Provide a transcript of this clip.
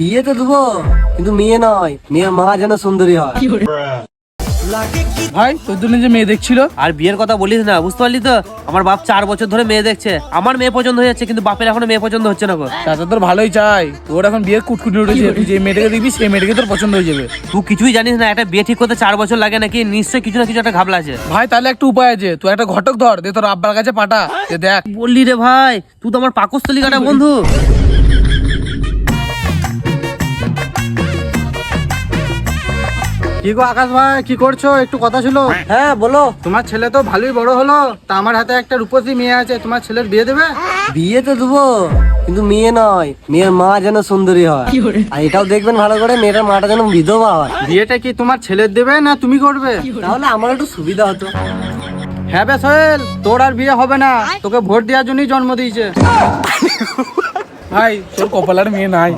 বিয়ে তো দেবো, কিন্তু মেয়ে নয়, মেয়ের মা যেন সুন্দরী হয়। ভাই তোর জন্য যে মেয়ে দেখছিল, আর বিয়ের কথা বলিস না, বুঝতে পারলি তো? আমার বাপ 4 বছর ধরে মেয়ে দেখছে, আমার মেয়ে পছন্দ হয়ে যাচ্ছে, কিন্তু বাপের এখনো মেয়ে পছন্দ হচ্ছে না গো। চাচা তোর ভালোই চাই, তোর এখন বিয়ের কুটকুটি উঠেছে, তুই যে মেয়েটাকে দেখবি সেই মেয়েটাকে তোর পছন্দ হয়ে যাবে। তুই কিছুই জানিস না, একটা বিয়ে ঠিক করতে 4 বছর লাগে নাকি? নিশ্চয়ই কিছু না কিছু একটা ঘাবলা আছে। ভাই তাহলে একটা উপায় আছে, তুই একটা ঘটক ধর, দে তোর আব্বার কাছে পাঠা, দে দেখ। বললি রে ভাই, তুই তো আমার পাকস্থলী কাটা বন্ধু। কি গো আকাশ ভাই, কি করছো? একটু কথা ছিল। হ্যাঁ বলো। তোমার ছেলে তো ভালোই বড় হলো, তা আমার হাতে একটা রূপসী মেয়ে আছে, তোমার ছেলের বিয়ে দেবে? বিয়ে তো দেবো, কিন্তু মেয়ে নয়, মেয়ের মা যেন সুন্দরী হয়। আর এটাও দেখবেন ভালো করে, মেয়েটার মাটা যেন বিধবা হয়। বিয়েটা কি তোমার ছেলের দেবে না তুমি করবে? তাহলে আমার একটু সুবিধা হতো। হ্যাঁ বে সোহেল, তোর আর বিয়ে হবে না, তোকে ভোট দেওয়ার জন্যই জন্ম দিয়েছে। ভাই তোর কপালের মেয়ে নাই।